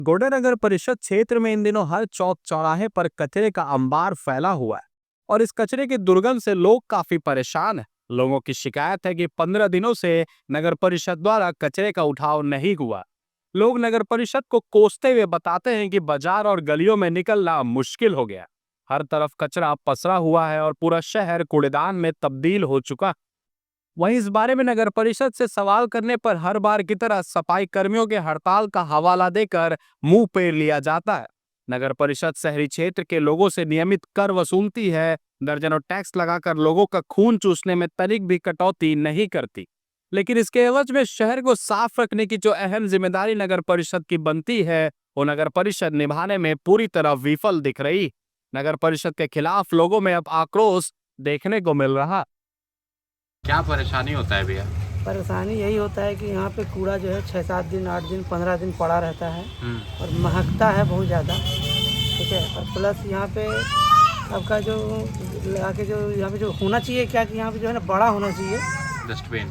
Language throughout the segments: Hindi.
गोड्डा नगर परिषद क्षेत्र में इन दिनों हर चौक चौराहे पर कचरे का अंबार फैला हुआ है और इस कचरे की दुर्गंध से लोग काफी परेशान हैं। लोगों की शिकायत है कि 15 दिनों से नगर परिषद द्वारा कचरे का उठाव नहीं हुआ। लोग नगर परिषद को कोसते हुए बताते हैं कि बाजार और गलियों में निकलना मुश्किल हो गया। हर तरफ कचरा पसरा हुआ है और पूरा शहर कूड़ेदान में तब्दील हो चुका। वहीं इस बारे में नगर परिषद से सवाल करने पर हर बार की तरह सफाई कर्मियों के हड़ताल का हवाला देकर मुंह फेर लिया जाता है। नगर परिषद शहरी क्षेत्र के लोगों से नियमित कर वसूलती है, दर्जनों टैक्स लगाकर लोगों का खून चूसने में तनिक भी कटौती नहीं करती, लेकिन इसके एवज में शहर को साफ रखने की जो अहम जिम्मेदारी नगर परिषद की बनती है वो नगर परिषद निभाने में पूरी तरह विफल दिख रही। नगर परिषद के खिलाफ लोगों में अब आक्रोश देखने को मिल रहा। क्या परेशानी होता है भैया? परेशानी यही होता है कि यहाँ पे कूड़ा जो है 6-7 दिन 8 दिन 15 दिन पड़ा रहता है और महकता है बहुत ज़्यादा, ठीक है। और प्लस यहाँ पे आपका जो लगा के जो यहाँ पे जो होना चाहिए क्या कि यहाँ पे जो है ना बड़ा होना चाहिए डस्टबिन।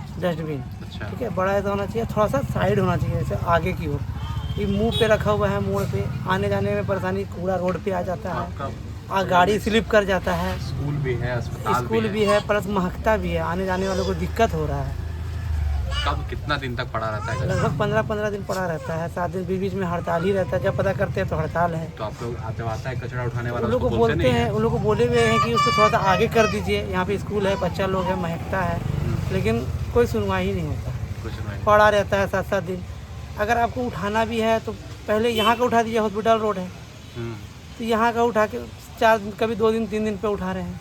अच्छा। ठीक है, बड़ा ऐसा होना चाहिए, थोड़ा सा साइड होना चाहिए जैसे आगे की ओर। ये मुँह पे रखा हुआ है, मोड़ पे आने जाने में परेशानी, कूड़ा रोड पे आ जाता है, गाड़ी स्लिप कर जाता है। स्कूल भी है, अस्पताल भी है, प्लस महकता भी है, आने जाने वालों को दिक्कत हो रहा है। कब कितना दिन तक पड़ा रहता है? लगभग 15-15 दिन पड़ा रहता है, 7 दिन बीच में हड़ताल ही रहता है। जब पता करते हैं तो हड़ताल है। तो आप लोग आता है कचरा उठाने वाला, उन लोग को बोलते हैं, उन लोग को बोले हुए हैं कि उसको थोड़ा सा आगे कर दीजिए, यहाँ पे स्कूल है, बच्चा लोग है, महकता है, लेकिन कोई सुनवाई ही नहीं होता, कुछ नहीं पड़ा रहता है 7-7 दिन। अगर आपको उठाना भी है तो पहले यहाँ का उठा दीजिए, हॉस्पिटल रोड है तो यहाँ का उठा के 4 दिन, कभी 2 दिन 3 दिन पे उठा रहे हैं,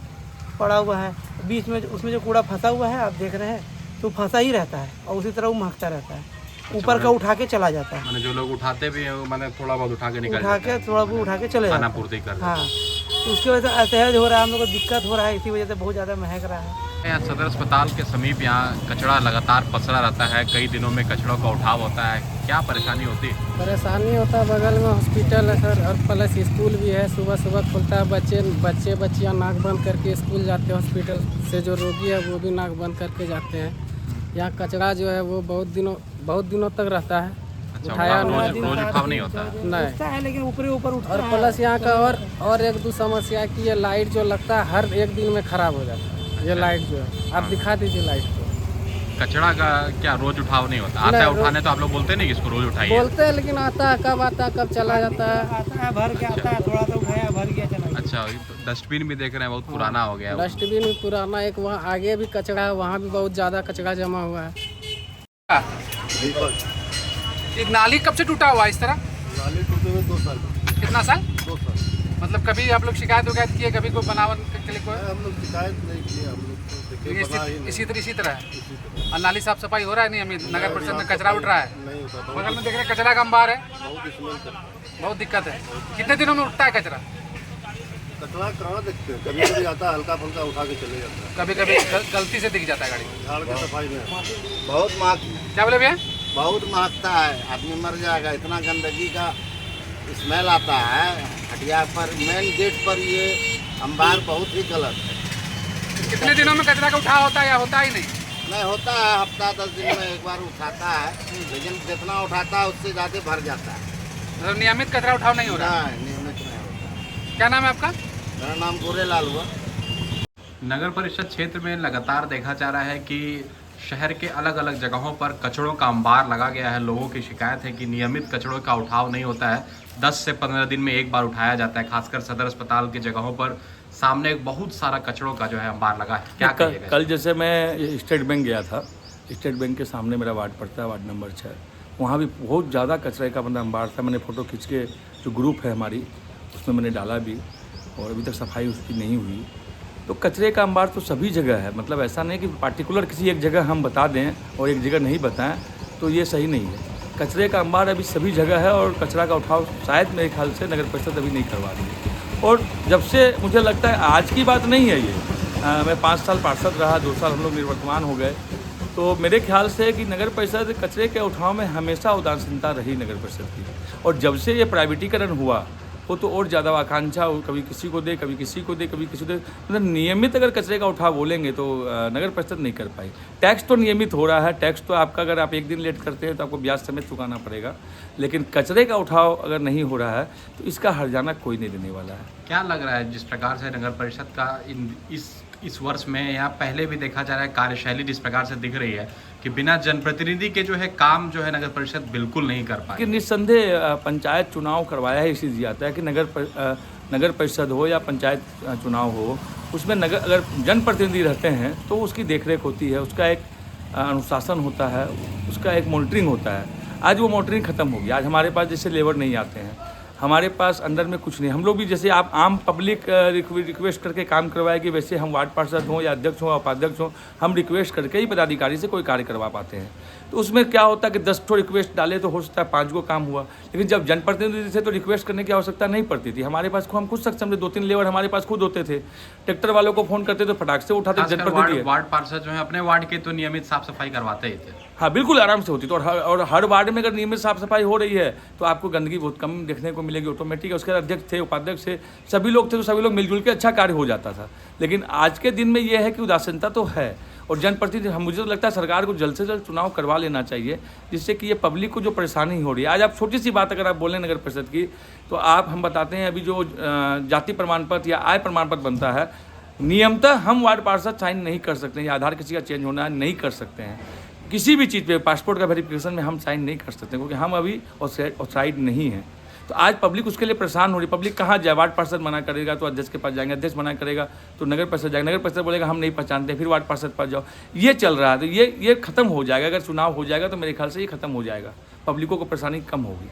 पड़ा हुआ है। बीच में उसमें जो कूड़ा फंसा हुआ है आप देख रहे हैं, तो फंसा ही रहता है और उसी तरह वो महकता रहता है। ऊपर का उठा के चला जाता है, मैंने जो लोग उठाते भी हैं मैंने थोड़ा बहुत उठा के निकाल, थोड़ा बहुत उठा के चले जाते हैं, पूर्ति कर। हाँ, तो उसकी वजह से असहज हो रहा है, हम लोग को दिक्कत हो रहा है, इसी वजह से बहुत ज़्यादा महक रहा है। यहाँ सदर अस्पताल के समीप यहाँ कचरा लगातार पसरा रहता है, कई दिनों में कचरों का उठाव होता है, क्या परेशानी होती है? परेशानी होता है, बगल में हॉस्पिटल है सर, और प्लस स्कूल भी है, सुबह सुबह खुलता है, बच्चियाँ नाक बंद करके स्कूल जाते हैं, हॉस्पिटल से जो रोगी है वो भी नाक बंद करके जाते हैं। यहाँ कचरा जो है वो बहुत दिनों तक रहता है। अच्छा, उठाया रोज उठाव नहीं होता है? नहीं है, लेकिन ऊपर उठता और है। प्लस यहाँ का और एक दो समस्या की ये लाइट जो लगता है हर एक दिन में खराब हो जाता है। ये लाइट जो है आप दिखा दीजिए लाइट को। कचरा का क्या रोज उठाव नहीं होता? आता है उठाने तो आप लोग बोलते नहीं कि इसको रोज उठाइए? बोलते हैं, लेकिन आता है कब चला जाता है। आता है भर के आता है, थोड़ा सा उठाया भर गया चला गया। अच्छा, डस्टबिन भी देख रहे हैं बहुत पुराना हो गया है। डस्टबिन भी पुराना, एक वहाँ आगे भी कचरा है, वहाँ भी बहुत ज़्यादा कचरा जमा हुआ है। ये नाली कब से टूटा हुआ है इस तरह? नाली टूटे हुए 2 साल। कितना साल? 2 साल। मतलब कभी आप लोग शिकायत किए, कभी कोई बनावन के लिए कोई? हम लोग शिकायत नहीं किए, हम लोग तो देखे बना ही नहीं। इसी तरह है। और नाली साफ सफाई हो रहा है? नहीं, अभी नगर परिषद में कचरा उठ रहा है, नहीं होता, बगल में देख रहे हैं कचरा का अंबार है, बहुत स्मेल करता है। बहुत दिक्कत है। कितने दिनों में उठता है कचरा? कचरा कहाँ देखते हैं, कभी कभी आता है, हल्का फुल्का उठा के चले जाता है। कभी कभी गलती से दिख जाता है गाड़ी। झाड़ के सफाई में बहुत महक, क्या बोले भैया? बहुत महकता है, आदमी मर जाएगा, इतना गंदगी का स्मेल आता है। हटिया पर मेन गेट पर ये अंबार बहुत ही गलत है। कितने दिनों में कचरा का उठाव होता है या होता ही नहीं? नहीं होता है, हफ्ता 10 दिन में एक बार उठाता है, लेकिन जितना उठाता है उससे ज़्यादा भर जाता है। मतलब नियमित कचरा उठाव नहीं हो रहा? नहीं, नियमित नहीं होता। क्या नाम है आपका? मेरा नाम गोरेलाल हुआ। नगर परिषद क्षेत्र में लगातार देखा जा रहा है कि शहर के अलग अलग जगहों पर कचड़ों का अंबार लगा गया है। लोगों की शिकायत है कि नियमित कचड़ों का उठाव नहीं होता है, 10 से 15 दिन में एक बार उठाया जाता है। खासकर सदर अस्पताल की जगहों पर सामने बहुत सारा कचड़ों का जो है अंबार लगा है। क्या कहिएगा? कल जैसे मैं स्टेट बैंक गया था, स्टेट बैंक के सामने मेरा वार्ड पड़ता है, वार्ड नंबर 6, वहाँ भी बहुत ज़्यादा कचरे का मतलब अंबार था। मैंने फ़ोटो खींच के जो ग्रुप है हमारी उसमें मैंने डाला भी, और अभी तक सफाई उसकी नहीं हुई। तो कचरे का अंबार तो सभी जगह है, मतलब ऐसा नहीं कि पार्टिकुलर किसी एक जगह हम बता दें और एक जगह नहीं बताएं, तो ये सही नहीं है। कचरे का अंबार अभी सभी जगह है और कचरा का उठाव शायद मेरे ख्याल से नगर परिषद अभी नहीं करवा रही है। और जब से मुझे लगता है आज की बात नहीं है ये, मैं 5 साल पार्षद रहा, 2 साल हम लोग निवर्तमान हो गए, तो मेरे ख्याल से कि नगर परिषद कचरे के उठाव में हमेशा उदासीनता रही नगर परिषद की। और जब से ये प्राइवेटीकरण हुआ वो तो और ज़्यादा आकांक्षा हो, कभी किसी को दे, कभी किसी को दे, कभी किसी को दे। मतलब नियमित अगर कचरे का उठाव बोलेंगे तो नगर परिषद नहीं कर पाई। टैक्स तो नियमित हो रहा है, टैक्स तो आपका अगर आप एक दिन लेट करते हैं तो आपको ब्याज समेत चुकाना पड़ेगा, लेकिन कचरे का उठाव अगर नहीं हो रहा है तो इसका हर्जाना कोई नहीं देने वाला है। क्या लग रहा है जिस प्रकार से नगर परिषद का इस वर्ष में या पहले भी देखा जा रहा है कार्यशैली जिस प्रकार से दिख रही है कि बिना जनप्रतिनिधि के जो है काम जो है नगर परिषद बिल्कुल नहीं कर पाए? कि निस्संदेह पंचायत चुनाव करवाया है इसीलिए आता है कि नगर परिषद हो या पंचायत चुनाव हो, उसमें अगर जनप्रतिनिधि रहते हैं तो उसकी देखरेख होती है, उसका एक अनुशासन होता है, उसका एक मॉनिटरिंग होता है। आज वो मॉनिटरिंग ख़त्म हो गया। आज हमारे पास जैसे लेबर नहीं आते हैं, हमारे पास अंदर में कुछ नहीं। हम लोग भी जैसे आप आम पब्लिक रिक्वेस्ट करके काम करवाएगी, वैसे हम वार्ड पार्षद हों या अध्यक्ष हों उपाध्यक्ष हों, हम रिक्वेस्ट करके ही पदाधिकारी से कोई कार्य करवा पाते हैं। तो उसमें क्या होता है कि 10 ठो रिक्वेस्ट डाले तो हो सकता है 5 को काम हुआ, लेकिन जब जनप्रतिनिधि थे तो रिक्वेस्ट करने की आवश्यकता नहीं पड़ती थी। हमारे पास हम खुद सक्षम थे, 2-3 लेबर हमारे पास खुद होते थे। ट्रैक्टर वालों को फ़ोन करते तो फटाक से उठाते जनप्रतिनिधि। वार्ड पार्षद जो है अपने वार्ड के तो नियमित साफ सफाई करवाते ही थे। हाँ बिल्कुल आराम से होती। तो और हर वार्ड में अगर नियमित साफ सफाई हो रही है तो आपको गंदगी बहुत कम देखने को मिलेगी ऑटोमेटिक। उसके अध्यक्ष थे, उपाध्यक्ष थे, सभी लोग थे, तो सभी लोग मिलजुल के अच्छा कार्य हो जाता था। लेकिन आज के दिन में ये है कि उदासीनता तो है, और जनप्रतिनिधि मुझे तो लगता है सरकार को जल्द से जल्द चुनाव करवा लेना चाहिए, जिससे कि ये पब्लिक को जो परेशानी हो रही है। आज आप छोटी सी बात अगर आप बोलें नगर परिषद की, तो हम बताते हैं अभी जो जाति प्रमाण पत्र या आय प्रमाण पत्र बनता है, नियमतः हम वार्ड पार्षद साइन नहीं कर सकते हैं, या आधार किसी का चेंज होना है नहीं कर सकते हैं। किसी भी चीज़ पे पासपोर्ट का वेरिफिकेशन में हम साइन नहीं कर सकते क्योंकि हम अभी ऑथराइज्ड नहीं हैं। तो आज पब्लिक उसके लिए परेशान हो रही। पब्लिक कहाँ जाए? वार्ड पार्षद मना करेगा तो अध्यक्ष के पास जाएंगे, अध्यक्ष मना करेगा तो नगर परिषद जाएंगे, नगर परिषद बोलेगा हम नहीं पहचानते, फिर वार्ड पार्षद पास जाओ। ये चल रहा है। तो ये खत्म हो जाएगा। अगर चुनाव हो जाएगा तो मेरे ख्याल से ये खत्म हो जाएगा, पब्लिकों को परेशानी कम होगी।